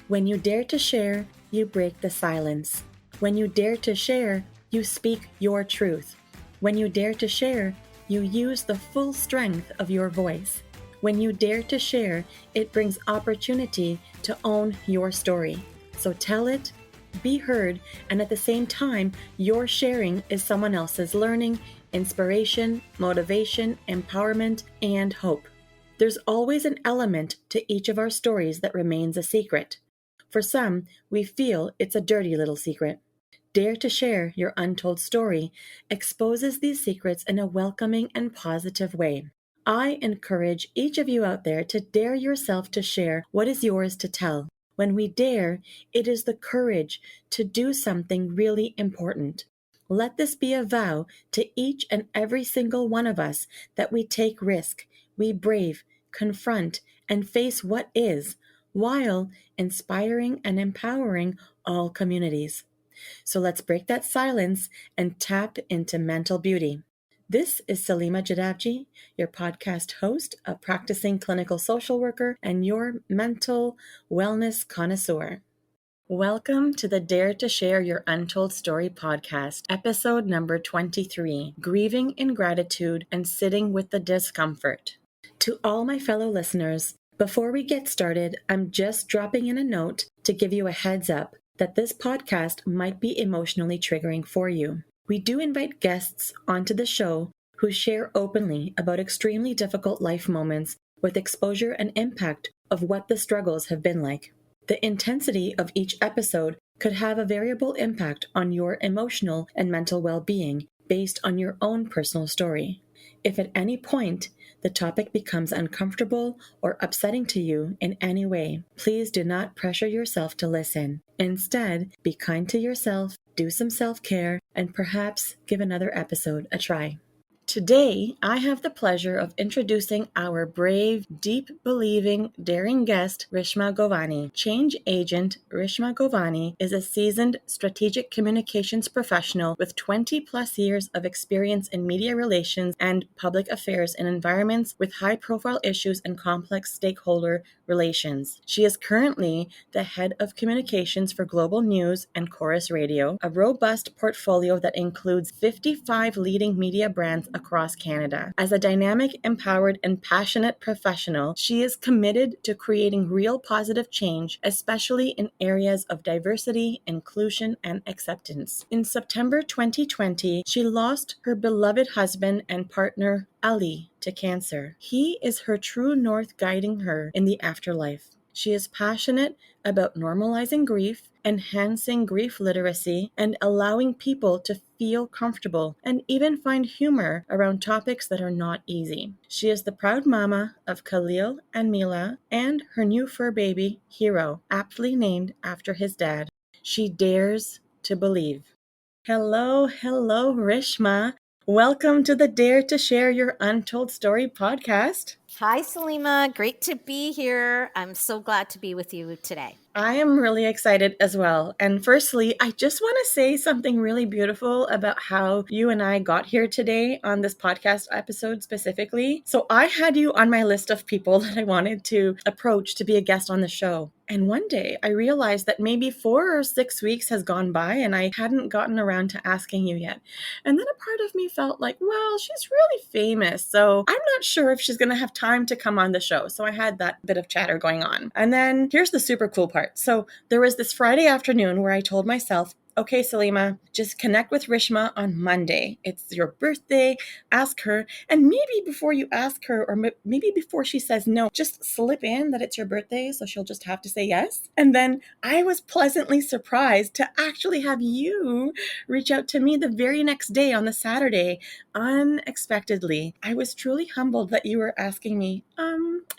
When you dare to share, you break the silence. When you dare to share, you speak your truth. When you dare to share, you use the full strength of your voice. When you dare to share, it brings opportunity to own your story. So tell it, be heard, and at the same time, your sharing is someone else's learning, inspiration, motivation, empowerment, and hope. There's always an element to each of our stories that remains a secret. For some, we feel it's a dirty little secret. Dare to share your untold story exposes these secrets in a welcoming and positive way. I encourage each of you out there to dare yourself to share what is yours to tell. When we dare, it is the courage to do something really important. Let this be a vow to each and every single one of us that we take risk, we brave, confront, and face what is, while inspiring and empowering all communities. So let's break that silence and tap into mental beauty. This is Salima Jadavji, your podcast host, a practicing clinical social worker, and your mental wellness connoisseur. Welcome to the Dare to Share Your Untold Story podcast, episode number 23, Grieving in Gratitude and Sitting with the Discomfort. To all my fellow listeners, before we get started, I'm just dropping in a note to give you a heads up that this podcast might be emotionally triggering for you. We do invite guests onto the show who share openly about extremely difficult life moments with exposure and impact of what the struggles have been like. The intensity of each episode could have a variable impact on your emotional and mental well-being based on your own personal story. If at any point the topic becomes uncomfortable or upsetting to you in any way, please do not pressure yourself to listen. Instead, be kind to yourself, do some self-care, and perhaps give another episode a try. Today, I have the pleasure of introducing our brave, deep-believing, daring guest, Rishma Govani. Change agent Rishma Govani is a seasoned strategic communications professional with 20-plus years of experience in media relations and public affairs in environments with high-profile issues and complex stakeholder relations. She is currently the head of communications for Global News and Chorus Radio, a robust portfolio that includes 55 leading media brands across Canada. As a dynamic, empowered, and passionate professional, she is committed to creating real positive change, especially in areas of diversity, inclusion, and acceptance. In September 2020, she lost her beloved husband and partner, Ali, to cancer. He is her true north, guiding her in the afterlife. She is passionate about normalizing grief, enhancing grief literacy, and allowing people to feel comfortable and even find humor around topics that are not easy. She is the proud mama of Khalil and Mila and her new fur baby, Hero, aptly named after his dad. She dares to believe. Hello, Rishma. Welcome to the Dare to Share Your Untold Story podcast. Hi, Salima. Great to be here. I'm so glad to be with you today. I am really excited as well. And firstly, I just want to say something really beautiful about how you and I got here today on this podcast episode specifically. So I had you on my list of people that I wanted to approach to be a guest on the show. And one day I realized that maybe 4 or 6 weeks has gone by and I hadn't gotten around to asking you yet. And then a part of me felt like, well, she's really famous, so I'm not sure if she's going to have time to come on the show. So I had that bit of chatter going on. And then here's the super cool part. So there was this Friday afternoon where I told myself, okay, Salima, just connect with Rishma on Monday. It's your birthday. Ask her. And maybe before you ask her, or maybe before she says no, just slip in that it's your birthday. So she'll just have to say yes. And then I was pleasantly surprised to actually have you reach out to me the very next day on the Saturday, unexpectedly. I was truly humbled that you were asking me,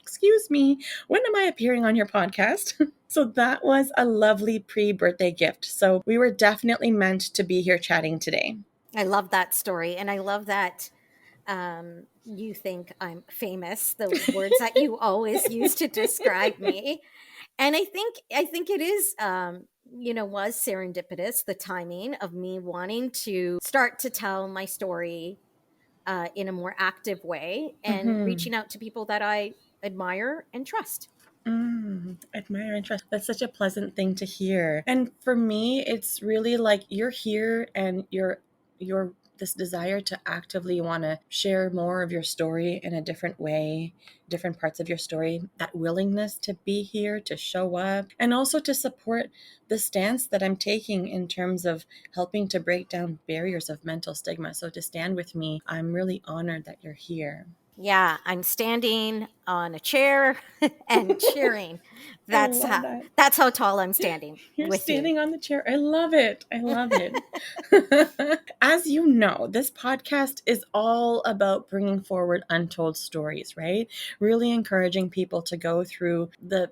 excuse me, when am I appearing on your podcast? So that was a lovely pre-birthday gift. So we were definitely meant to be here chatting today. I love that story. And I love that you think I'm famous, the words that you always use to describe me. And I think it is, was serendipitous, the timing of me wanting to start to tell my story in a more active way and reaching out to people that I admire and trust. Admire interest. That's such a pleasant thing to hear. And for me, it's really like you're here and you're this desire to actively want to share more of your story in a different way, different parts of your story, that willingness to be here, to show up, and also to support the stance that I'm taking in terms of helping to break down barriers of mental stigma. So to stand with me, I'm really honored that you're here. Yeah, I'm standing on a chair and cheering. I That's love how that. that's how tall I'm standing You're with you. standing on the chair. I love it. I love it. As you know, this podcast is all about bringing forward untold stories, right? Really encouraging people to go through the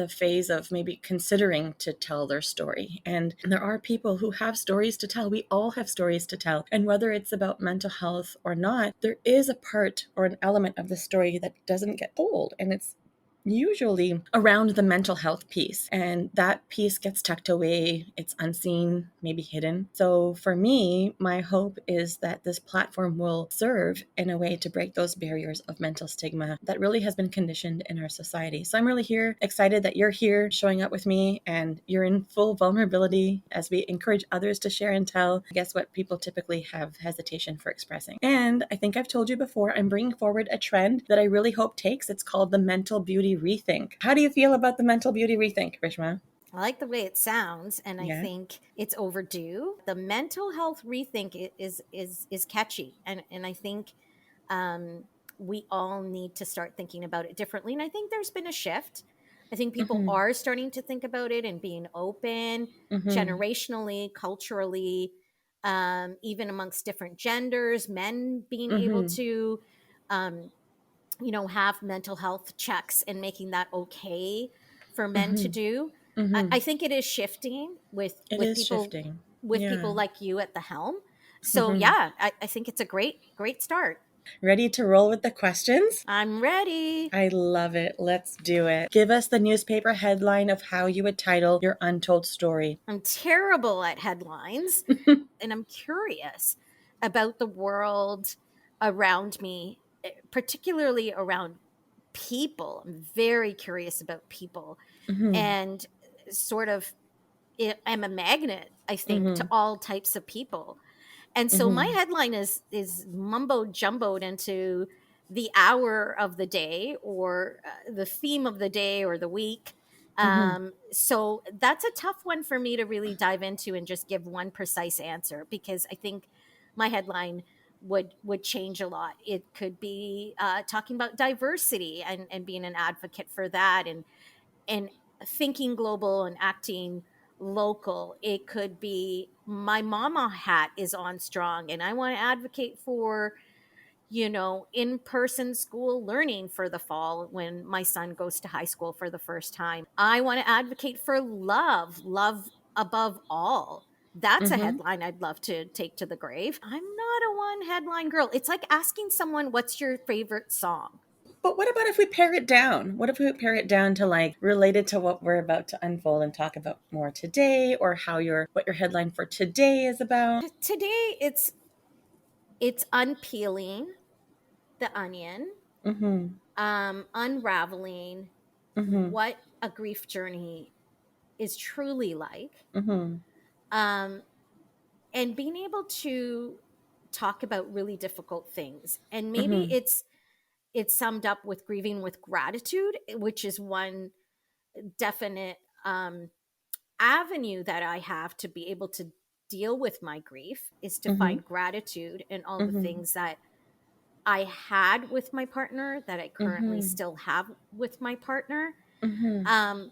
phase of maybe considering to tell their story. And there are people who have stories to tell. We all have stories to tell. And whether it's about mental health or not, there is a part or an element of the story that doesn't get told. And it's usually around the mental health piece. And that piece gets tucked away. It's unseen, maybe hidden. So for me, my hope is that this platform will serve in a way to break those barriers of mental stigma that really has been conditioned in our society. So I'm really excited that you're here showing up with me and you're in full vulnerability as we encourage others to share and tell. Guess what people typically have hesitation for expressing. And I think I've told you before, I'm bringing forward a trend that I really hope takes. It's called the mental beauty rethink. How do you feel about the mental beauty rethink, Rishma? I like the way it sounds, and I Yeah. think it's overdue. The mental health rethink is catchy, and I think um, we all need to start thinking about it differently. And I think there's been a shift. I think people Mm-hmm. are starting to think about it and being open, Mm-hmm. generationally, culturally, even amongst different genders, men being able Mm-hmm. to um, have mental health checks and making that okay for men to Mm-hmm. do. Mm-hmm. I think it is shifting with It is shifting. Yeah. people like you at the helm. So Mm-hmm. yeah, I think it's a great start. Ready to roll with the questions? I'm ready. I love it. Let's do it. Give us the newspaper headline of how you would title your untold story. I'm terrible at headlines, and I'm curious about the world around me, particularly around people. I'm very curious about people, Mm-hmm. and sort of am a magnet, I think, to Mm-hmm. all types of people. And so my Mm-hmm. headline is mumbo jumboed into the hour of the day, or the theme of the day or the week. Mm-hmm. So that's a tough one for me to really dive into and just give one precise answer, because I think my headline would change a lot. It could be talking about diversity and being an advocate for that, and thinking global and acting local. It could be my mama hat is on strong, and I want to advocate for in-person school learning for the fall when my son goes to high school for the first time. I want to advocate for love above all. That's a Mm-hmm. headline I'd love to take to the grave. I'm not a one headline girl. It's like asking someone, what's your favorite song? But what about if we pare it down? What if we pare it down to like related to what we're about to unfold and talk about more today, or what your headline for today is about? Today it's unpeeling the onion, Mm-hmm. unraveling Mm-hmm. what a grief journey is truly like, Mm-hmm. um, and being able to talk about really difficult things. And maybe Mm-hmm. it's summed up with grieving with gratitude, which is one definite avenue that I have to be able to deal with my grief, is to Mm-hmm. find gratitude in all the Mm-hmm. things that I had with my partner, that I currently Mm-hmm. still have with my partner. Mm-hmm. Um,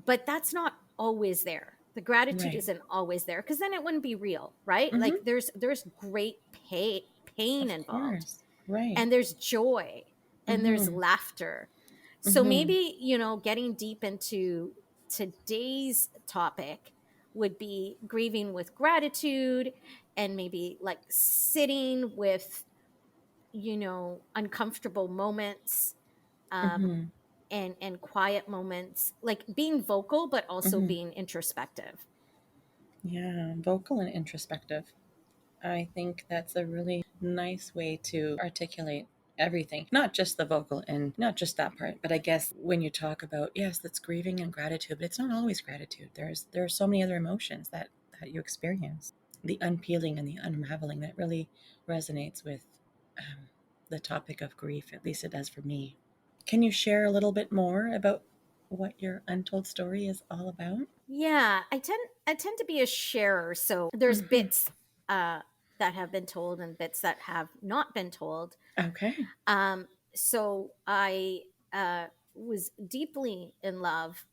but that's not always there. The gratitude Right. isn't always there, because then it wouldn't be real, right? Mm-hmm. Like there's great pain Of involved, course. Right. and there's joy, and there's Mm-hmm. laughter. So Mm-hmm. maybe, getting deep into today's topic would be grieving with gratitude, and maybe like sitting with, uncomfortable moments, um, Mm-hmm. and quiet moments, like being vocal but also Mm-hmm. being introspective. Yeah, vocal and introspective. I think that's a really nice way to articulate everything, not just the vocal and not just that part, but I guess when you talk about, yes, that's grieving and gratitude, but it's not always gratitude. There are so many other emotions that you experience. The unpeeling and the unraveling that really resonates with the topic of grief, at least it does for me. Can you share a little bit more about what your untold story is all about? Yeah, I tend to be a sharer, so there's Mm-hmm. bits uh that have been told and bits that have not been told. Okay. So I was deeply in love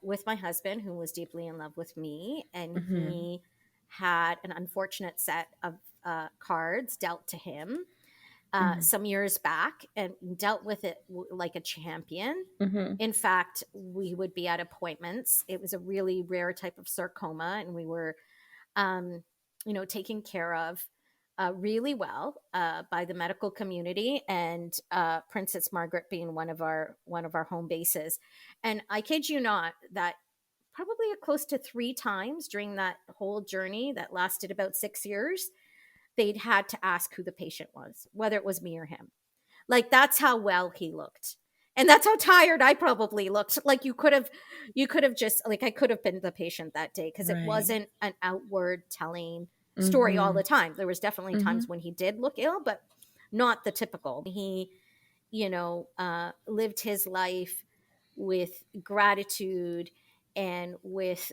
with my husband, who was deeply in love with me, and Mm-hmm. he had an unfortunate set of cards dealt to him Mm-hmm. some years back, and dealt with it like a champion. Mm-hmm. In fact, we would be at appointments. It was a really rare type of sarcoma, and we were, um, taken care of really well by the medical community, and Princess Margaret being one of our home bases. And I kid you not, that probably close to 3 times during that whole journey that lasted about 6 years, they'd had to ask who the patient was, whether it was me or him. Like, that's how well he looked. And that's how tired I probably looked. Like, you could have just, like, I could have been the patient that day, because it Right. wasn't an outward telling story all Mm-hmm. the time. There was definitely Mm-hmm. times when he did look ill, but not the typical. He, lived his life with gratitude and with,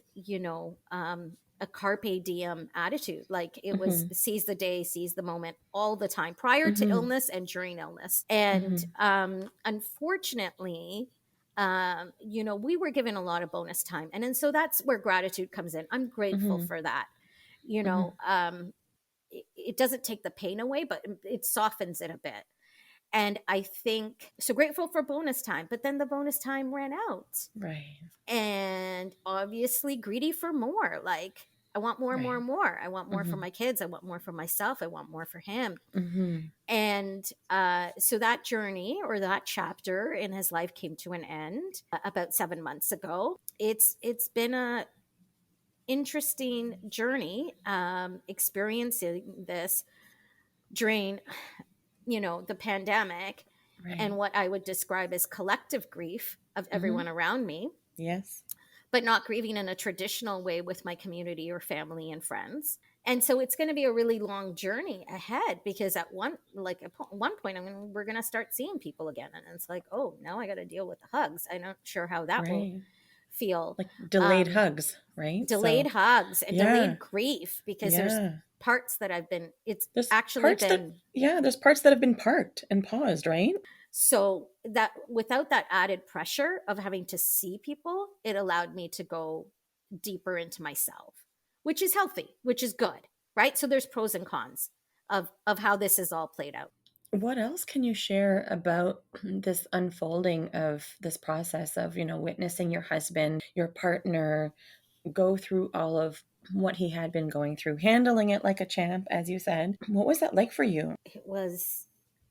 a carpe diem attitude. Like, it was Mm-hmm. seize the day, seize the moment all the time, prior to Mm-hmm. illness and during illness. And Mm-hmm. unfortunately, we were given a lot of bonus time. And so that's where gratitude comes in. I'm grateful Mm-hmm. for that. You Mm-hmm. know, it doesn't take the pain away, but it softens it a bit. And I think so, grateful for bonus time, but then the bonus time ran out. Right. And obviously greedy for more. Like, I want more and more Right. and more. I want more for Mm-hmm. my kids. I want more for myself. I want more for him. Mm-hmm. And so that journey, or that chapter in his life, came to an end about 7 months ago. It's been a interesting journey, experiencing this during, the pandemic, and Right. what I would describe as collective grief of Mm-hmm. everyone around me, Yes. but not grieving in a traditional way with my community or family and friends. And so it's going to be a really long journey ahead, because at one point, we're going to start seeing people again, and it's like, oh, now I got to deal with the hugs. I'm not sure how that will Right. feel. Like delayed Um, hugs, right? Delayed So, hugs and yeah. delayed grief, because there's Yeah. parts that it's There's actually parts that, been. yeah, there's parts that have been parked and paused, right? So that, without that added pressure of having to see people, it allowed me to go deeper into myself, which is healthy, which is good, right? So there's pros and cons of how this is all played out. What else can you share about this unfolding of this process of, witnessing your husband, your partner go through all of what he had been going through, handling it like a champ, as you said? What was that like for you? It was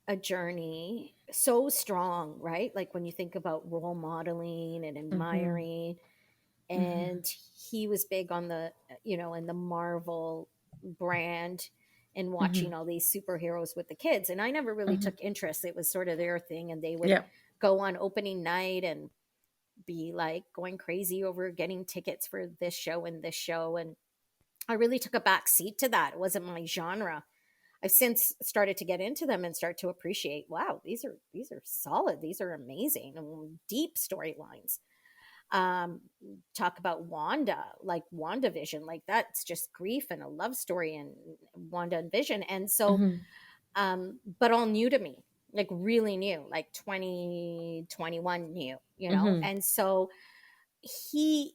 a journey so strong, right? Like, when you think about role modeling and Mm-hmm. admiring, Mm-hmm. and he was big on the, in the Marvel brand, and Mm-hmm. watching all these superheroes with the kids, and I never really Mm-hmm. took interest. It was sort of their thing, and they would Yeah. go on opening night and be like going crazy over getting tickets for this show and this show, and I really took a back seat to that. It wasn't my genre. I've since started to get into them and start to appreciate, wow, these are solid, these are amazing, and deep storylines. um Talk about Wanda, like WandaVision, like that's just grief and a love story, and Wanda and Vision. And so, Mm-hmm. but all new to me, like really new, like 2021 new, Mm-hmm. and so he,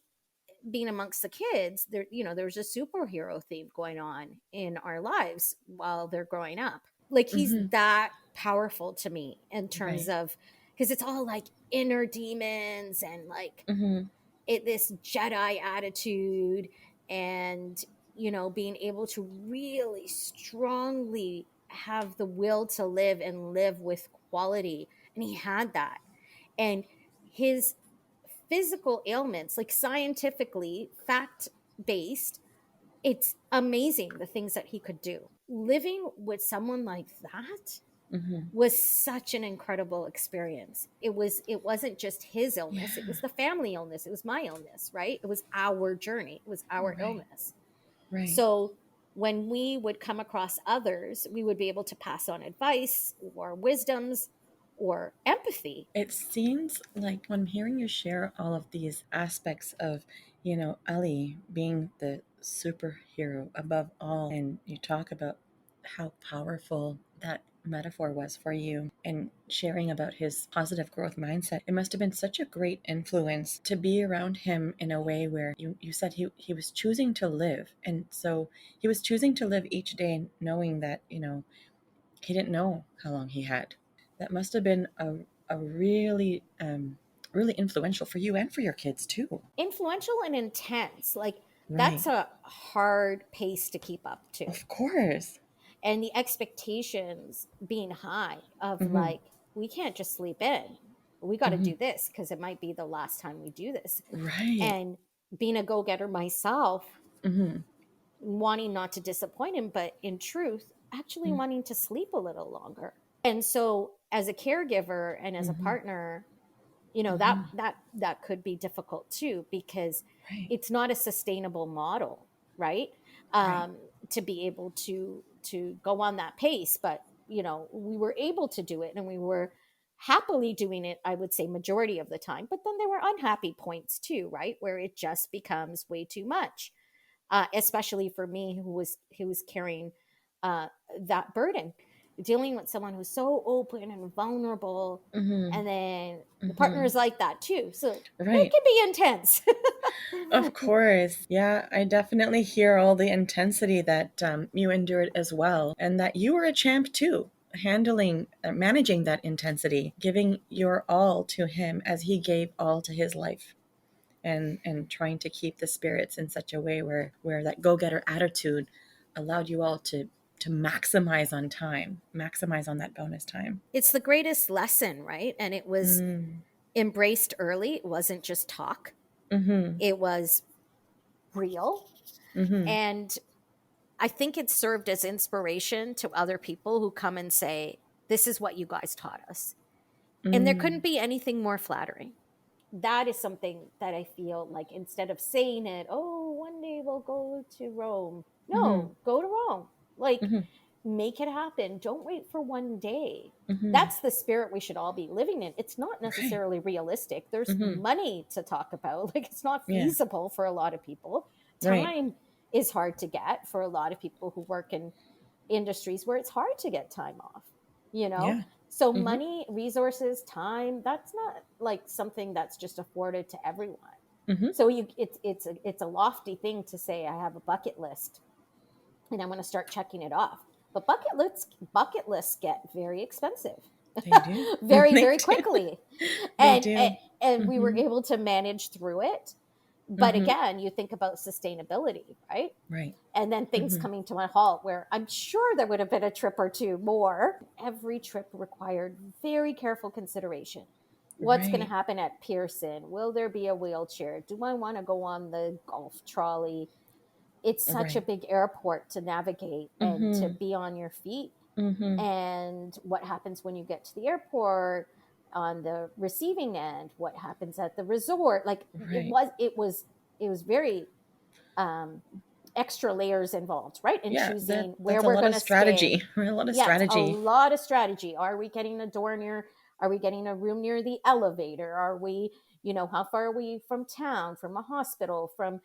being amongst the kids there, there's a superhero theme going on in our lives while they're growing up. Like, he's Mm-hmm. that powerful to me in terms Right. of, because it's all like inner demons, and like Mm-hmm. this Jedi attitude, and being able to really strongly have the will to live and live with quality. And he had that. And his physical ailments, like scientifically fact based, it's amazing the things that he could do. Living with someone like that, was such an incredible experience. It wasn't just his illness, it Yeah. was the family illness, it was my illness, right? It was our journey, it was our Right. illness. Right. So when we would come across others, we would be able to pass on advice or wisdoms or empathy. It seems like when I'm hearing you share all of these aspects of, Ali being the superhero above all, and you talk about how powerful that metaphor was for you and sharing about his positive growth mindset, it must have been such a great influence to be around him in a way where you said he was choosing to live. And so he was choosing to live each day knowing that, he didn't know how long he had. That must have been a really really influential for you and for your kids too. Influential and intense. Like Right. that's a hard pace to keep up to. Of course. And the expectations being high of Mm-hmm. like, we can't just sleep in. We got to Mm-hmm. do this because it might be the last time we do this. Right. And being a go-getter myself, Mm-hmm. wanting not to disappoint him, but in truth, actually wanting to sleep a little longer. And so as a caregiver and as a Mm-hmm. partner, you know, Mm-hmm. that could be difficult too, because Right. it's not a sustainable model, right? Right. To be able to go on that pace. But you know, we were able to do it, and we were happily doing it, I would say, majority of the time. But then there were unhappy points too, right, where it just becomes way too much, especially for me, who was carrying uh, that burden, dealing with someone who's so open and vulnerable, Mm-hmm. and then the partner Mm-hmm. is like that too. So it Right. can be intense. Of course. Yeah, I definitely hear all the intensity that you endured as well, and that you were a champ too, handling, managing that intensity, giving your all to him as he gave all to his life. And trying to keep the spirits in such a way where that go-getter attitude allowed you all to maximize on time, maximize on that bonus time. It's the greatest lesson, right? And it was Mm. embraced early. It wasn't just talk, Mm-hmm. it was real. Mm-hmm. And I think it served as inspiration to other people who come and say, this is what you guys taught us. And there Mm. couldn't be anything more flattering. That is something that I feel like, instead of saying it, oh, one day we'll go to Rome. Mm-hmm. No, go to Rome. Like, Mm-hmm. make it happen. Don't wait for one day. Mm-hmm. That's the spirit we should all be living in. It's not Right. necessarily realistic. There's Mm-hmm. money to talk about. Like, it's not Yeah. feasible for a lot of people. Right. Time is hard to get for a lot of people who work in industries where it's hard to get time off, you know? Yeah. So Mm-hmm. money, resources, time, that's not like something that's just afforded to everyone. Mm-hmm. So it's a lofty thing to say, I have a bucket list and I'm going to start checking it off. But bucket lists get very expensive. They do. Very, They very do. quickly. They And do. and we were Mm-hmm. able to manage through it. But Mm-hmm. again, you think about sustainability, right? Right. And then things Mm-hmm. coming to a halt, where I'm sure there would have been a trip or two more. Every trip required very careful consideration. What's going to Right. happen at Pearson? Will there be a wheelchair? Do I want to go on the golf trolley? It's such a Right. big airport to navigate and to Mm-hmm. be on your feet. Mm-hmm. And what happens when you get to the airport, on the receiving end? What happens at the resort? Like, Right. it was very um, extra layers involved, right? In Yeah, choosing where that's a we're lot going of to stay. strategy. A lot of Yes, a strategy. lot of strategy. Are we getting a door near? Are we getting a room near the elevator? Are we, how far are we from town, from a hospital, from,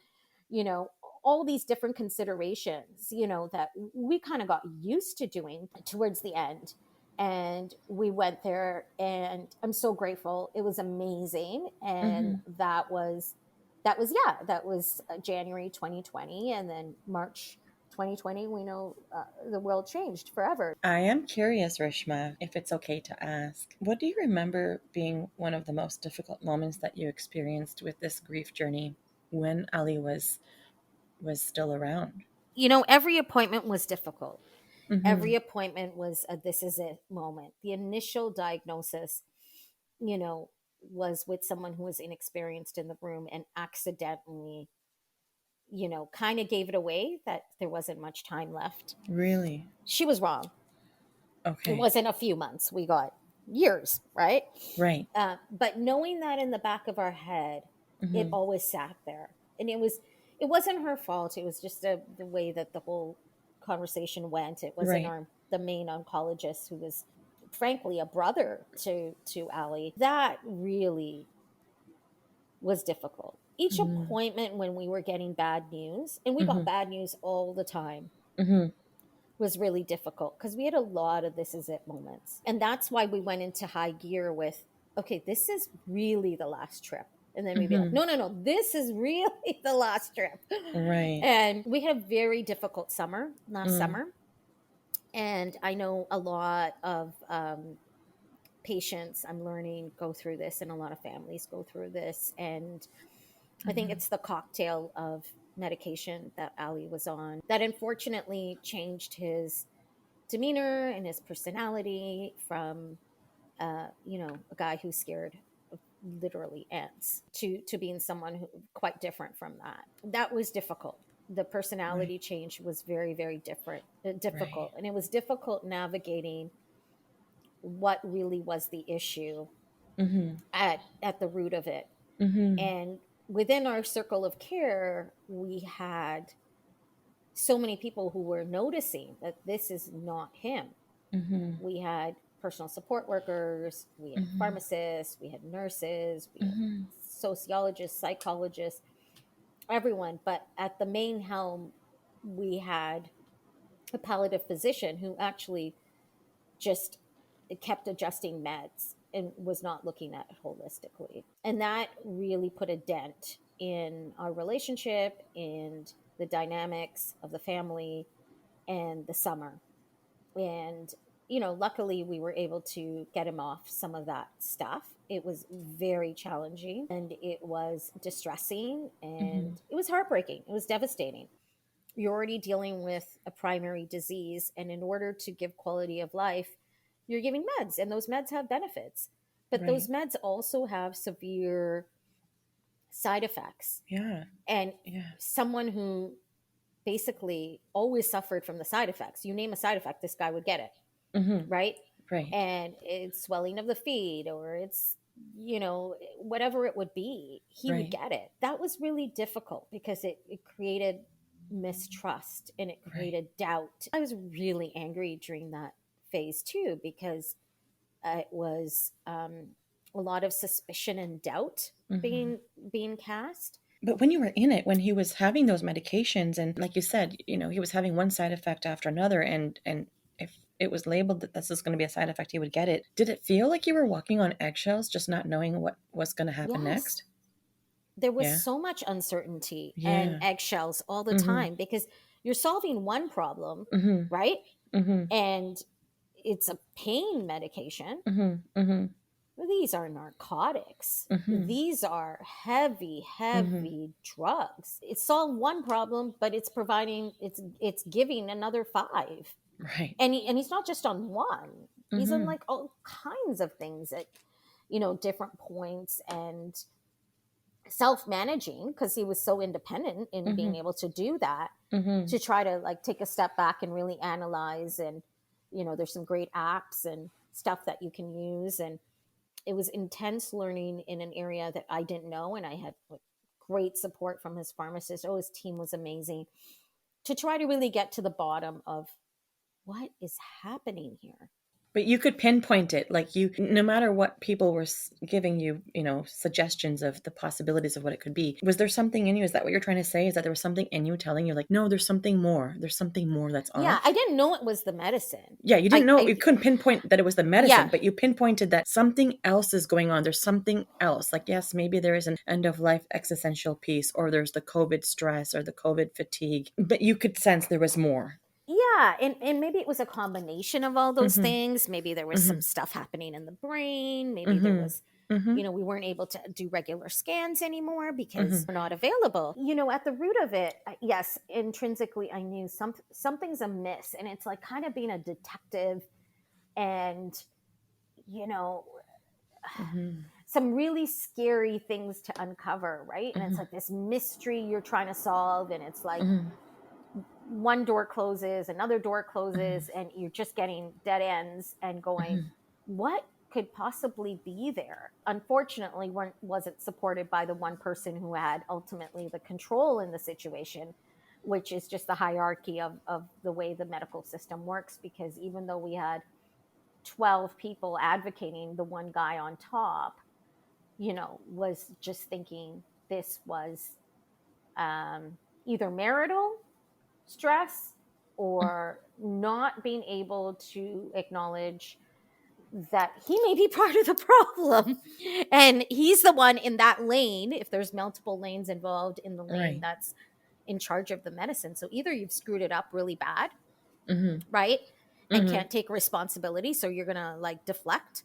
you know, all these different considerations, that we kind of got used to doing towards the end. And we went there, and I'm so grateful. It was amazing. And Mm-hmm. that was January 2020, and then March 2020, we know the world changed forever. I am curious, Rishma, if it's okay to ask, what do you remember being one of the most difficult moments that you experienced with this grief journey when Ali was still around? Every appointment was difficult. Mm-hmm. Every appointment was a this is it moment. The initial diagnosis, you know, was with someone who was inexperienced in the room, and accidentally, kind of gave it away that there wasn't much time left. Really? She was wrong. It Okay. wasn't a few months, we got years, right? Right. But knowing that in the back of our head, it Mm-hmm. always sat there. And it wasn't her fault. It was just the way that the whole conversation went. It wasn't Right. the main oncologist, who was frankly a brother to Ali. That really was difficult. Each Mm-hmm. appointment when we were getting bad news, and we got Mm-hmm. bad news all the time, Mm-hmm. was really difficult because we had a lot of this is it moments. And that's why we went into high gear with, okay, this is really the last trip. And then we'd be like, Mm-hmm. no, no, no, this is really the last trip. Right. And we had a very difficult last Mm. summer. And I know a lot of patients, I'm learning, go through this, and a lot of families go through this. And I think Mm-hmm. it's the cocktail of medication that Ali was on that unfortunately changed his demeanor and his personality from a guy who's scared of literally ants to being someone who quite different from that was difficult. The Right. personality change was very, very Right. difficult, and it was difficult navigating what really was the issue Mm-hmm. at the root of it. Mm-hmm. And within our circle of care, we had so many people who were noticing that this is not him. Mm-hmm. We had personal support workers, we had Mm-hmm. pharmacists, we had nurses, we had Mm-hmm. sociologists, psychologists, everyone. But at the main helm, we had a palliative physician who actually just kept adjusting meds and was not looking at it holistically. And that really put a dent in our relationship and the dynamics of the family and the summer. And luckily we were able to get him off some of that stuff. It was very challenging, and it was distressing, Mm-hmm. and it was heartbreaking, it was devastating. You're already dealing with a primary disease, and in order to give quality of life, you're giving meds, and those meds have benefits, but Right. those meds also have severe side effects. Yeah. And Yeah. someone who basically always suffered from the side effects, you name a side effect, this guy would get it, Mm-hmm. right? Right. And it's swelling of the feet, or it's whatever it would be, he would Right. get it. That was really difficult because it created mistrust, and it Right. created doubt. I was really angry during that phase too, because it was a lot of suspicion and doubt Mm-hmm. being cast. But when you were in it, when he was having those medications, and like you said, he was having one side effect after another, and if it was labeled that this is going to be a side effect, he would get it. Did it feel like you were walking on eggshells, just not knowing what was going to happen Yes, next? there was Yeah. so much uncertainty and Yeah. eggshells all the Mm-hmm. time, because you're solving one problem, Mm-hmm. right? Mm-hmm. And it's a pain medication. Mm-hmm. Mm-hmm. These are narcotics. Mm-hmm. These are heavy, Mm-hmm. heavy drugs. It solved one problem, but it's giving another five. Right. And he's not just on one. He's on Mm-hmm. like all kinds of things at different points, and self-managing, because he was so independent in Mm-hmm. being able to do that, Mm-hmm. to try to like take a step back and really analyze. And there's some great apps and stuff that you can use, and it was intense learning in an area that I didn't know. And I had like, great support from his pharmacist. Oh, his team was amazing, to try to really get to the bottom of what is happening here. But you could pinpoint it, like no matter what people were giving you, suggestions of the possibilities of what it could be. Was there something in you? Is that what you're trying to say? Is that there was something in you telling you, like, no, there's something more. There's something more that's Yeah, I off. didn't know it was the medicine. Yeah, you didn't know. I You couldn't pinpoint that it was the medicine, Yeah, but you pinpointed that something else is going on. There's something else. Like, yes, maybe there is an end of life existential piece, or there's the COVID stress or the COVID fatigue, but you could sense there was more. yeah, and maybe it was a combination of all those Mm-hmm. things. Maybe there was Mm-hmm. some stuff happening in the brain. Maybe there Mm-hmm. was, Mm-hmm. we weren't able to do regular scans anymore Mm-hmm. because we're not available. At the root of it, yes, intrinsically, I knew something's amiss, and it's like kind of being a detective, and you know, Mm-hmm. some really scary things to uncover, right? And it's like this mystery you're trying to solve, and it's like, Mm-hmm. one door closes, another door closes, and you're just getting dead ends and going, what could possibly be there? Unfortunately, one wasn't supported by the one person who had ultimately the control in the situation, which is just the hierarchy of the way the medical system works. Because even though we had 12 people advocating, the one guy on top, was just thinking this was either marital stress or not being able to acknowledge that he may be part of the problem. And he's the one in that lane, if there's multiple lanes involved in the lane, Right. that's in charge of the medicine. So either you've screwed it up really bad, Mm-hmm. right? And Mm-hmm. can't take responsibility. So you're going to like deflect,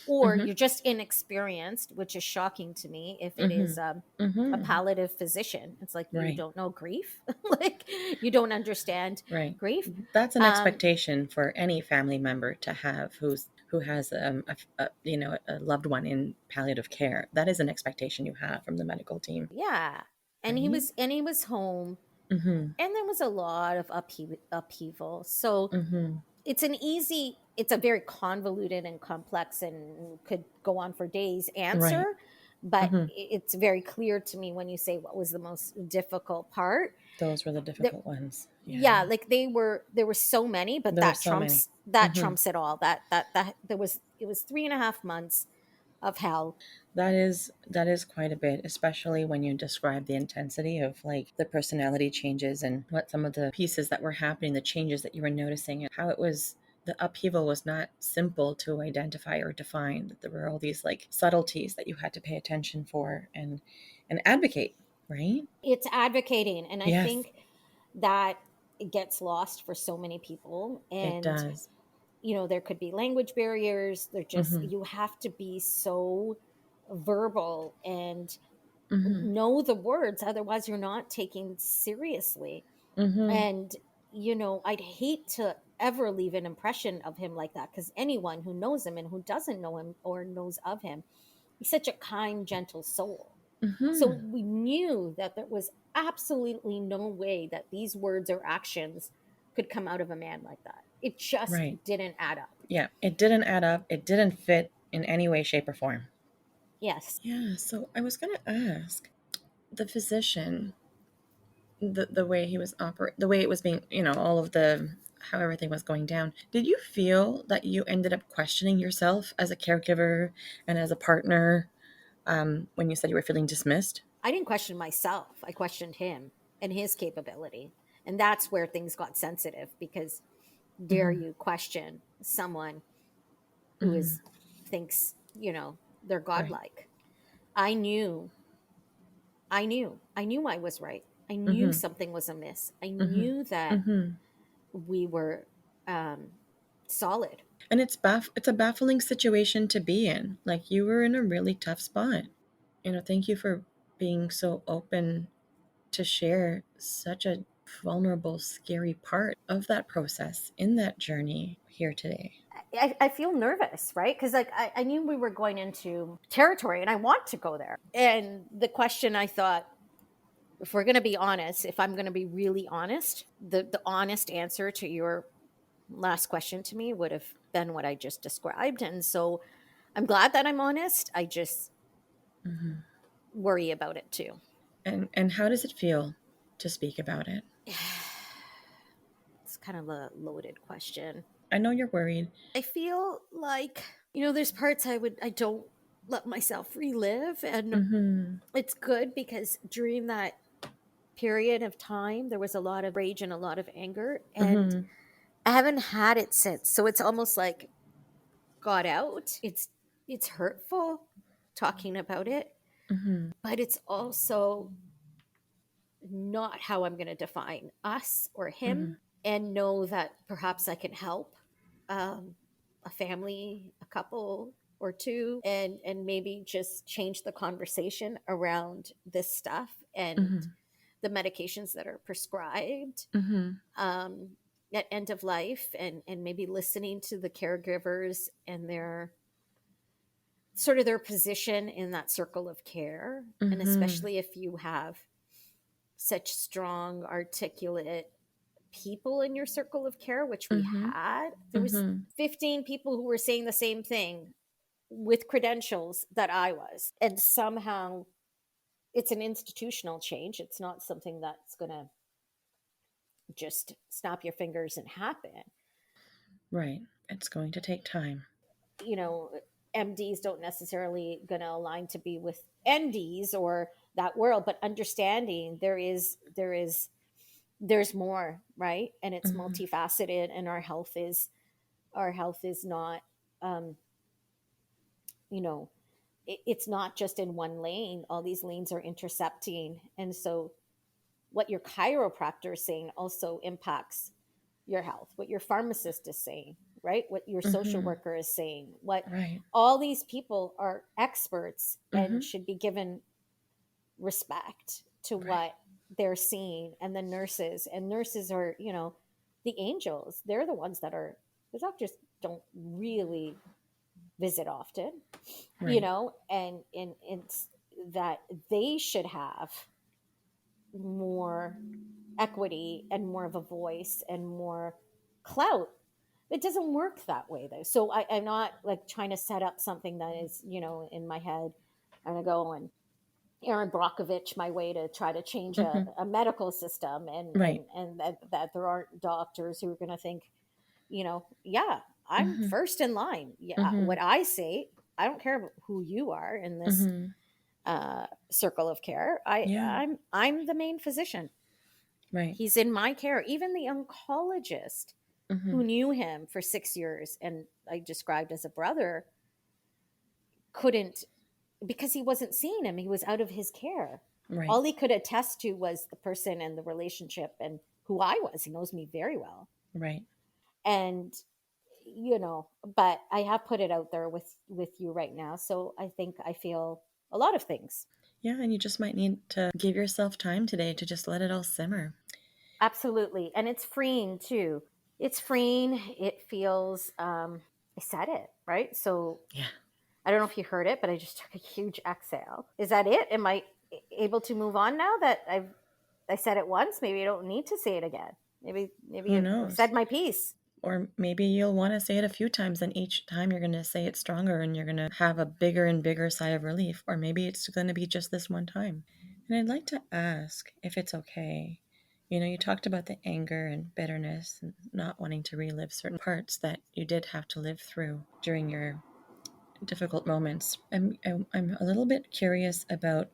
or Mm-hmm. you're just inexperienced, which is shocking to me if it is a Mm-hmm. palliative physician. It's like, you Right. don't know grief. Like, you don't understand Right. grief. That's an expectation for any family member to have who has a loved one in palliative care. That is an expectation you have from the medical team. Yeah. And he Right. was home, Mm-hmm. and there was a lot of upheaval. So Mm-hmm. it's a very convoluted and complex and could go on for days answer, Right. but Mm-hmm. it's very clear to me when you say what was the most difficult part. Those were the difficult ones. Yeah, like there were so many, but There were so many. that Mm-hmm. trumps it all. That it was 3.5 months of hell. That is quite a bit, especially when you describe the intensity of like the personality changes and what some of the pieces that were happening, the changes that you were noticing, and how it was the upheaval was not simple to identify or define. That there were all these like subtleties that you had to pay attention for and advocate, right? It's advocating, and I Yes, think that it gets lost for so many people. it And does. there could be language barriers. Mm-hmm. You have to be so verbal and Mm-hmm. know the words, otherwise you're not taken seriously. Mm-hmm. And I'd hate to ever leave an impression of him like that, because anyone who knows him and who doesn't know him or knows of him, he's such a kind, gentle soul. So Mm-hmm. we knew that there was absolutely no way that these words or actions could come out of a man like that. It just Right. didn't add up. Yeah, it didn't add up. It didn't fit in any way, shape, or form. Yes. Yeah, so I was going to ask the physician, the way he was the way it was being, all of the how everything was going down. Did you feel that you ended up questioning yourself as a caregiver and as a partner when you said you were feeling dismissed? I didn't question myself. I questioned him and his capability. And that's where things got sensitive, because dare Mm-hmm. you question someone who Mm-hmm. is thinks, they're Right. godlike. I knew, I knew I was right. I knew Mm-hmm. something was amiss. I Mm-hmm. knew that Mm-hmm. we were um, solid. And it's a baffling situation to be in. Like you were in a really tough spot. Thank you for being so open to share such a vulnerable, scary part of that process in that journey here today. I feel nervous, right? Because like I knew we were going into territory, and I want to go there. And the question, I thought, if we're going to be honest, if I'm going to be really honest, the honest answer to your last question to me would have been what I just described. And so I'm glad that I'm honest. I just Hmm. worry about it too. And how does it feel to speak about it? It's kind of a loaded question. I know you're worried. I feel like, there's parts I don't let myself relive. And Mm-hmm. it's good, because during that period of time, there was a lot of rage and a lot of anger. And Mm-hmm. I haven't had it since. So it's almost like got out. It's hurtful talking about it, Mm-hmm. but it's also not how I'm going to define us or Mm-hmm. him, and know that perhaps I can help um, a family, a couple or two, and maybe just change the conversation around this stuff and Mm-hmm. the medications that are prescribed Mm-hmm. um, at end of life, and maybe listening to the caregivers and their sort of their position in that circle of care. And Mm-hmm. especially if you have such strong, articulate people in your circle of care, which we had, there was 15 people who were saying the same thing with credentials that I was. And somehow it's an institutional change. It's not something that's going to just snap your fingers and happen. Right. It's going to take time. You know, MDs don't necessarily going to align to be with NDs or that world, but understanding there's more, right? And it's multifaceted, and our health is not, you know, it's not just in one lane. All these lanes are intercepting, and so what your chiropractor is saying also impacts your health. What your pharmacist is saying, right? What your social worker is saying. What all these people are experts and should be given respect to what they're seeing. And the nurses are, you know, the angels. They're the ones that are, the doctors don't really visit often, you know, and it's that they should have more equity and more of a voice and more clout. It doesn't work that way though. So I'm not like trying to set up something that is, you know, in my head. I'm gonna go and Aaron Brockovich my way to try to change a medical system, and that there aren't doctors who are going to think, you know, yeah, I'm first in line. Yeah, what I say, I don't care who you are in this circle of care. I'm the main physician. Right. He's in my care. Even the oncologist who knew him for 6 years and I described as a brother couldn't, because he wasn't seeing him. He was out of his care. Right. All he could attest to was the person and the relationship and who I was. He knows me very well. Right. And, you know, but I have put it out there with you right now. So I think I feel a lot of things. Yeah, and you just might need to give yourself time today to just let it all simmer. Absolutely. And it's freeing too. It's freeing. It feels, I said it, right? So yeah. I don't know if you heard it, but I just took a huge exhale. Is that it? Am I able to move on now that I said it once? Maybe I don't need to say it again. Maybe I've said my piece. Or maybe you'll want to say it a few times, and each time you're going to say it stronger and you're going to have a bigger and bigger sigh of relief. Or maybe it's going to be just this one time. And I'd like to ask if it's okay. You know, you talked about the anger and bitterness and not wanting to relive certain parts that you did have to live through during your difficult moments. I'm a little bit curious about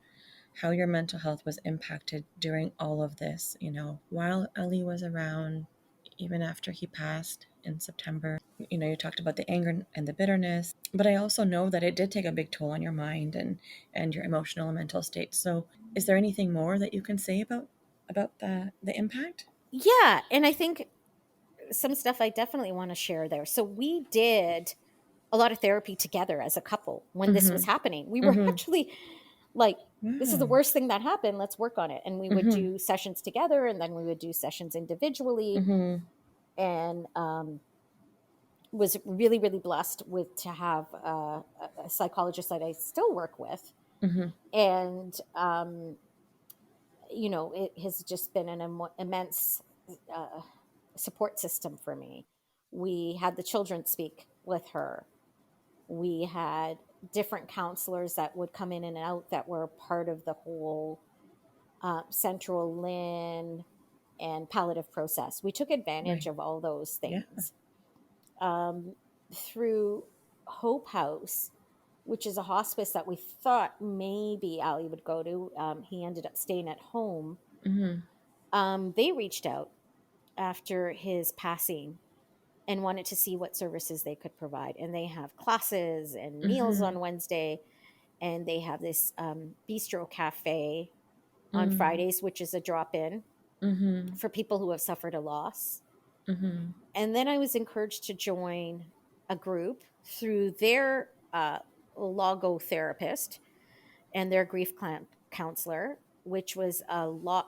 how your mental health was impacted during all of this, you know, while Ellie was around, even after he passed in September. You know, you talked about the anger and the bitterness, but I also know that it did take a big toll on your mind and your emotional and mental state. So is there anything more that you can say about the impact? Yeah, and I think some stuff I definitely want to share there. So we did a lot of therapy together as a couple when this was happening. We were actually like, this is the worst thing that happened. Let's work on it. And we would do sessions together, and then we would do sessions individually. And was really, really blessed to have a psychologist that I still work with. And, you know, it has just been an immense support system for me. We had the children speak with her. We had different counselors that would come in and out that were part of the whole central Lynn and palliative process. We took advantage of all those things. Through Hope House, which is a hospice that we thought maybe Ali would go to. He ended up staying at home. They reached out after his passing and wanted to see what services they could provide. And they have classes and meals on Wednesday. And they have this bistro cafe on Fridays, which is a drop-in for people who have suffered a loss. And then I was encouraged to join a group through their logotherapist and their grief counselor, which was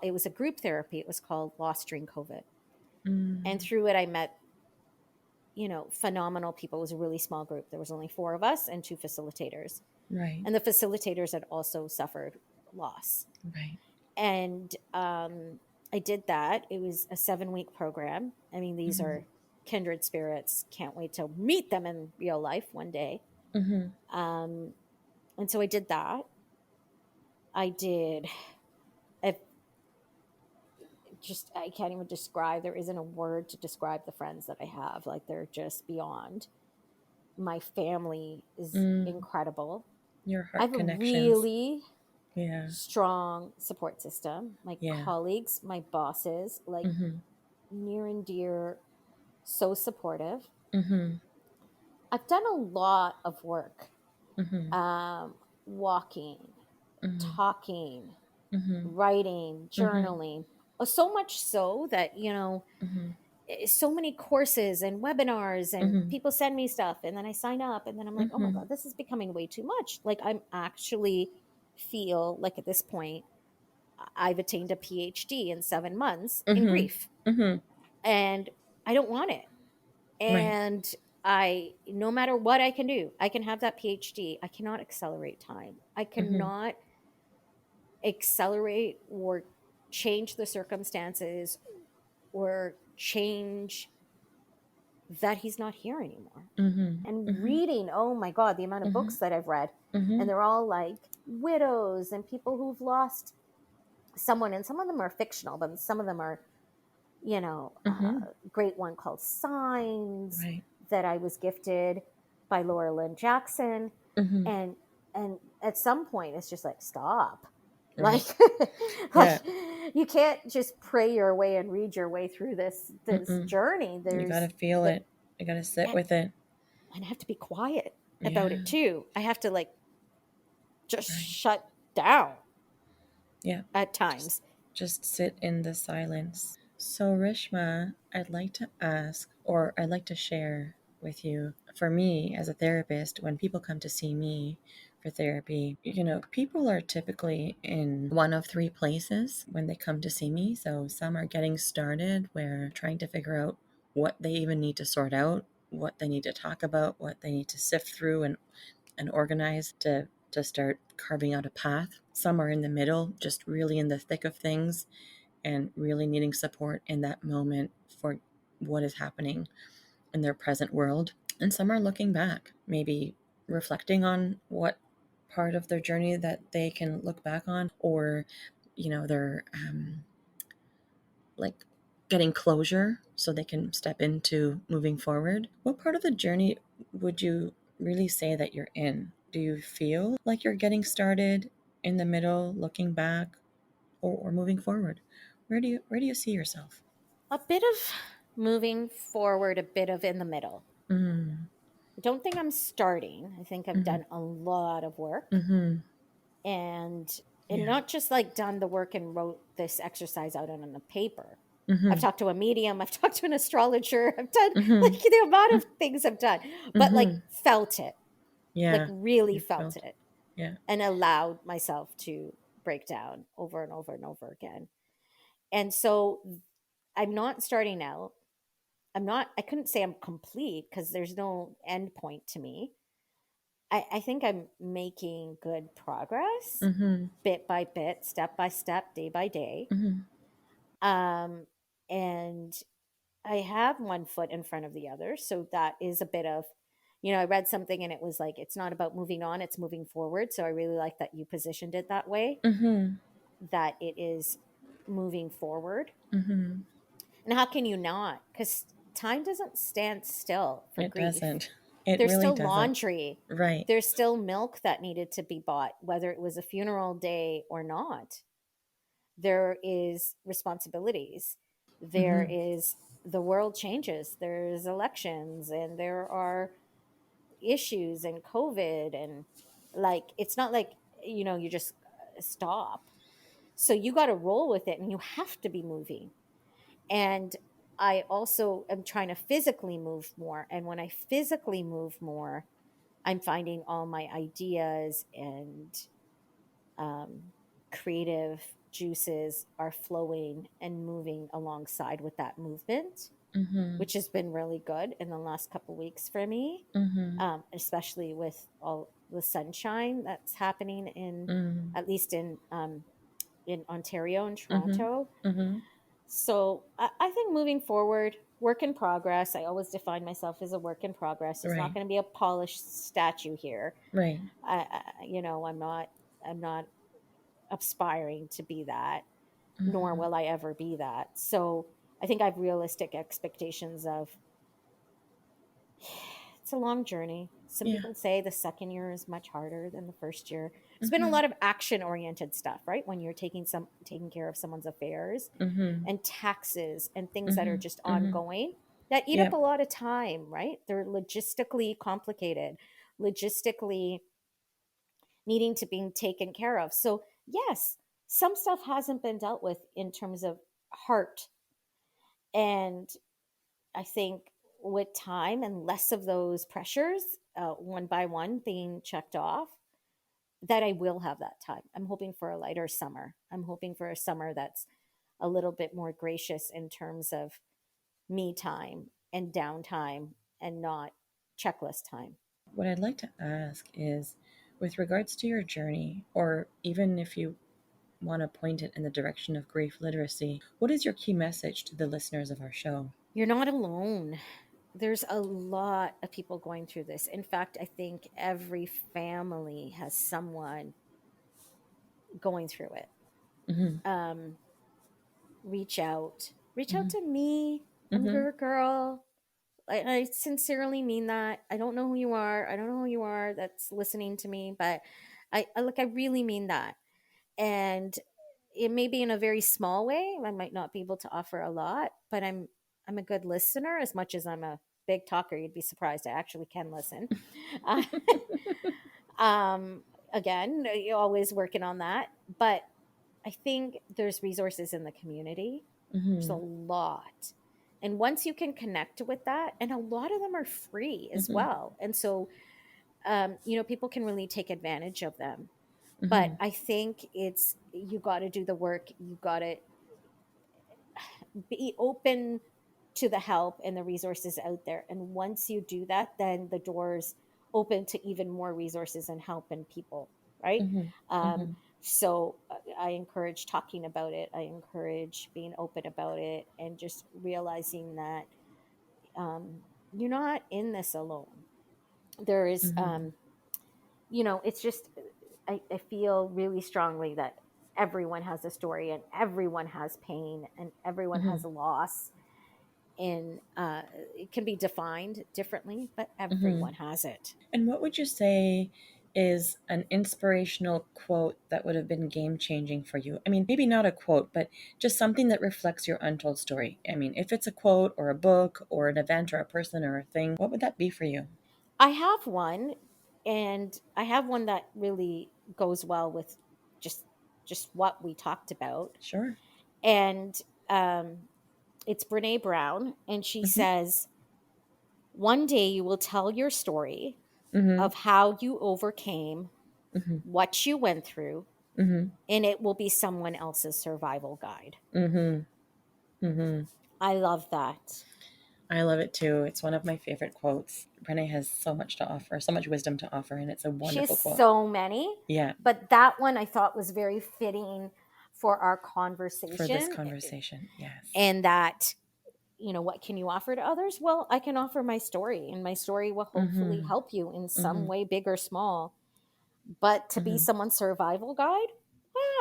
it was a group therapy. It was called Lost During COVID. And through it, I met, you know, phenomenal people. It was a really small group. There was only 4 of us and 2 facilitators. Right. And the facilitators had also suffered loss. Right. And I did that. It was a 7-week program. I mean, these Mm-hmm. are kindred spirits. Can't wait to meet them in real life one day. Mm-hmm. Um, and so I did that. I did. I I can't even describe. There isn't a word to describe the friends that I have. Like, they're just beyond. My family is Mm. incredible. Your I heart have a connections. really Yeah. strong support system. My Yeah. colleagues, my bosses, like, Mm-hmm. near and dear, so supportive. Mm-hmm. I've done a lot of work, Mm-hmm. um, walking, Mm-hmm. talking, Mm-hmm. writing, Mm-hmm. journaling. So much so that, Mm-hmm. so many courses and webinars, and Mm-hmm. people send me stuff, and then I sign up, and then I'm like, oh my Mm-hmm. God, this is becoming way too much. Like, I'm actually feel like at this point, I've attained a PhD in 7 months in Mm-hmm. grief, Mm-hmm. and I don't want it. Right. And no matter what I can do, I can have that PhD. I cannot accelerate time. I Mm-hmm. cannot accelerate or change the circumstances or change that he's not here anymore. Mm-hmm. And Mm-hmm. reading, oh my God, the amount of Mm-hmm. books that I've read, Mm-hmm. and they're all like widows and people who've lost someone, and some of them are fictional, but some of them are, Mm-hmm. great one called Signs Right. that I was gifted by Laura Lynn Jackson. Mm-hmm. And at some point it's just like, stop. Like, Right. like, Yeah. you can't just pray your way and read your way through this Mm-mm. journey. You There's gotta feel the it. You gotta sit and with it. I have to be quiet about it Yeah. too. I have to, like, just Right. shut down Yeah. at Just times. just sit in the silence. So Rishma, I'd like to ask, or I'd like to share with you, for me as a therapist, when people come to see me for therapy, people are typically in one of three places when they come to see me. So some are getting started, where trying to figure out what they even need to sort out, what they need to talk about, what they need to sift through and organize to start carving out a path. Some are in the middle, just really in the thick of things and really needing support in that moment for what is happening in their present world. And some are looking back, maybe reflecting on what part of their journey that they can look back on, or they're like getting closure so they can step into moving forward. What part of the journey would you really say that you're in? Do you feel like you're getting started, in the middle, looking back, or moving forward? Where do you see yourself? A bit of moving forward, a bit of in the middle. Mm. I don't think I'm starting. I think I've Mm-hmm. done a lot of work, Mm-hmm. and Yeah. not just like done the work and wrote this exercise out on a paper. I've Mm-hmm. talked to a medium, I've talked to an astrologer, I've done Mm-hmm. like the amount of things I've done, but like Mm-hmm. felt it, like Yeah. really You felt felt. it, Yeah. and allowed myself to break down over and over and over again. And so I'm not starting out. I couldn't say I'm complete because there's no end point to me. I think I'm making good progress, Mm-hmm. bit by bit, step by step, day by day. Mm-hmm. Um, and I have one foot in front of the other. So that is a bit of, I read something and it was like, it's not about moving on, it's moving forward. So I really like that you positioned it that way, Mm-hmm. that it is moving forward. Mm-hmm. And how can you not? Because time doesn't stand still for It grief. doesn't. It There's really still doesn't. laundry. Right. There's still milk that needed to be bought, whether it was a funeral day or not. There is responsibilities. There Mm-hmm. is the world changes. There's elections, and there are issues and COVID, and like, it's not like, you just stop. So you got to roll with it, and you have to be moving. And I also am trying to physically move more. And when I physically move more, I'm finding all my ideas and um, creative juices are flowing and moving alongside with that movement, Mm-hmm. which has been really good in the last couple weeks for me, Mm-hmm. especially with all the sunshine that's happening Mm-hmm. at least in Ontario and Mm-hmm. Toronto. Mm-hmm. So I think moving forward, work in progress. I always define myself as a work in progress. It's not Right. going to be a polished statue here. Right. I'm not aspiring to be that, nor Mm-hmm. will I ever be that. So I think I have realistic expectations of it's a long journey. Some Yeah. people say the second year is much harder than the first year. There's been a Mm-hmm. lot of action oriented stuff, right? When you're taking care of someone's affairs Mm-hmm. and taxes and things that are Mm-hmm. just Mm-hmm. ongoing that eat up Yep. a lot of time, right? They're logistically complicated, logistically needing to be taken care of. So, yes, some stuff hasn't been dealt with in terms of heart. And I think with time and less of those pressures, one by one being checked off, that I will have that time. I'm hoping for a lighter summer. I'm hoping for a summer that's a little bit more gracious in terms of me time and downtime and not checklist time. What I'd like to ask is, with regards to your journey, or even if you want to point it in the direction of grief literacy, what is your key message to the listeners of our show? You're not alone. There's a lot of people going through this. In fact, I think every family has someone going through it. Mm-hmm. Um, reach out Mm-hmm. to me. I'm Mm-hmm. your girl. I sincerely mean that. I don't know who you are. I don't know who you are that's listening to me, but I really mean that. And it may be in a very small way. I might not be able to offer a lot, but I'm a good listener as much as I'm a big talker. You'd be surprised. I actually can listen. Uh, um, again, you're always working on that, but I think there's resources in the community. There's a Mm-hmm. lot. And once you can connect with that, and a lot of them are free as Mm-hmm. well. And so, people can really take advantage of them. But Mm-hmm. I think it's, you got to do the work. You got to be open to the help and the resources out there. And once you do that, then the doors open to even more resources and help and people, right? Mm-hmm. Um, Mm-hmm. so I encourage talking about it. I encourage being open about it and just realizing that um, you're not in this alone. There is, Mm-hmm. it's just, I feel really strongly that everyone has a story and everyone has pain and everyone Mm-hmm. has loss, and it can be defined differently, but Mm-hmm. everyone has it. And what would you say is an inspirational quote that would have been game changing for you? I mean, maybe not a quote, but just something that reflects your untold story. I mean, if it's a quote or a book or an event or a person or a thing, what would that be for you? I have one, and I have one that really goes well with just just what we talked about. Sure. And um, it's Brene Brown, and she Mm-hmm. says, "One day you will tell your story Mm-hmm. of how you overcame Mm-hmm. what you went through, Mm-hmm. and it will be someone else's survival guide." Mm-hmm. Mm-hmm. I love that. I love it too. It's one of my favorite quotes. Renee has so much to offer, so much wisdom to offer, and it's a She has wonderful quote. so many, Yeah, but that one I thought was very fitting for our for this conversation. conversation. Yes. And that, what can you offer to others? Well, I can offer my story, and my story will hopefully Mm-hmm. help you in some Mm-hmm. way, big or small. But to be Mm-hmm. someone's survival guide,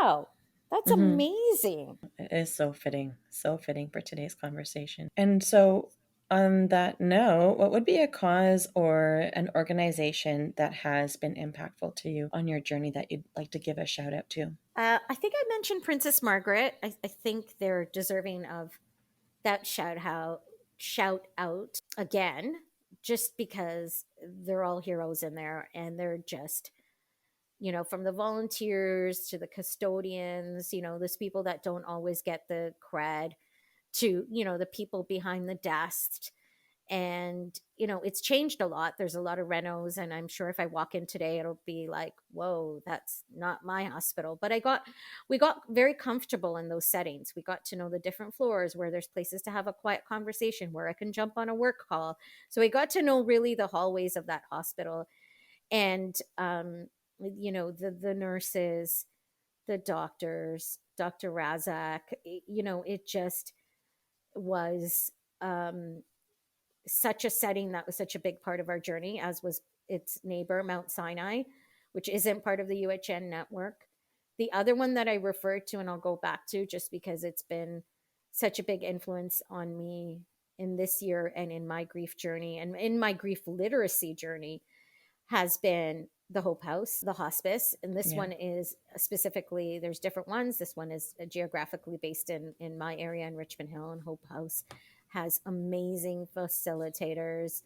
wow, that's Mm-hmm. amazing. It is so fitting for today's conversation. And so, on that note, what would be a cause or an organization that has been impactful to you on your journey that you'd like to give a shout out to? I think I mentioned Princess Margaret. I think they're deserving of that shout out again, just because they're all heroes in there, and they're just, from the volunteers to the custodians, those people that don't always get the cred, to the people behind the desk. And it's changed a lot. There's a lot of renos, and I'm sure if I walk in today it'll be like, whoa, that's not my hospital. But we got very comfortable in those settings. We got to know the different floors where there's places to have a quiet conversation, where I can jump on a work call. So we got to know really the hallways of that hospital. And the nurses, the doctors, Dr. Razak, it just was such a setting that was such a big part of our journey, as was its neighbor, Mount Sinai, which isn't part of the UHN network. The other one that I referred to, and I'll go back to just because it's been such a big influence on me in this year and in my grief journey and in my grief literacy journey, has been the Hope House, the hospice. And this one is specifically, there's different ones. This one is geographically based in my area in Richmond Hill, and Hope House has amazing facilitators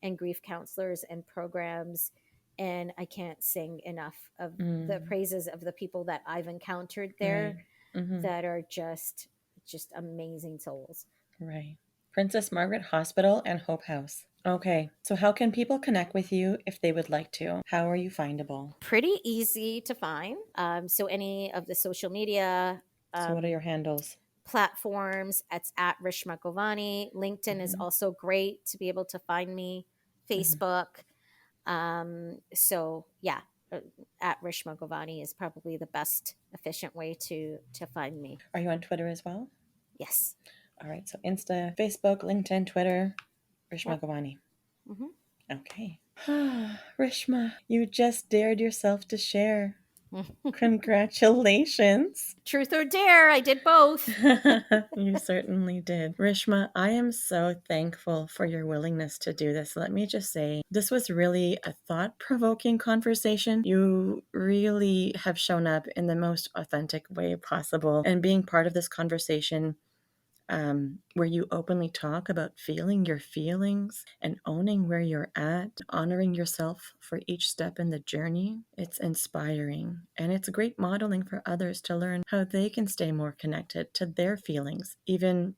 and grief counselors and programs. And I can't sing enough of the praises of the people that I've encountered there that are just amazing souls. Right. Princess Margaret Hospital and Hope House. Okay, so how can people connect with you if they would like to? How are you findable? Pretty easy to find. So any of the social media. So what are your handles? Platforms, it's at Rishma Govani. LinkedIn is also great to be able to find me. Facebook. So yeah, at Rishma Govani is probably the best efficient way to find me. Are you on Twitter as well? Yes. All right, so Insta, Facebook, LinkedIn, Twitter, Rishma Govani. Okay. Rishma, you just dared yourself to share. Congratulations. Truth or dare, I did both. You certainly did. Rishma, I am so thankful for your willingness to do this. Let me just say, this was really a thought-provoking conversation. You really have shown up in the most authentic way possible. And being part of this conversation, where you openly talk about feeling your feelings and owning where you're at, honoring yourself for each step in the journey. It's inspiring, and it's great modeling for others to learn how they can stay more connected to their feelings, even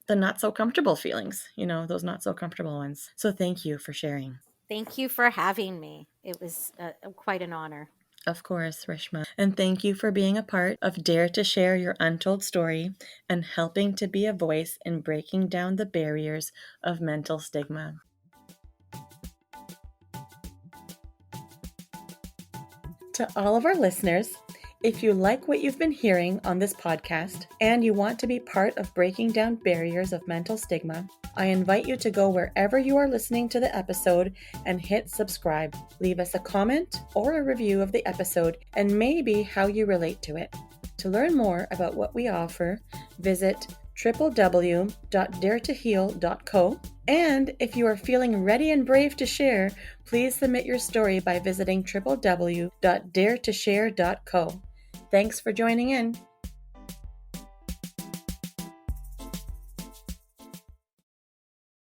the not so comfortable feelings, those not so comfortable ones. So thank you for sharing. Thank you for having me. It was quite an honor. Of course, Rishma. And thank you for being a part of Dare to Share Your Untold Story and helping to be a voice in breaking down the barriers of mental stigma. To all of our listeners, if you like what you've been hearing on this podcast and you want to be part of breaking down barriers of mental stigma, I invite you to go wherever you are listening to the episode and hit subscribe. Leave us a comment or a review of the episode and maybe how you relate to it. To learn more about what we offer, visit www.daretoheal.co. And if you are feeling ready and brave to share, please submit your story by visiting www.daretoshare.co. Thanks for joining in.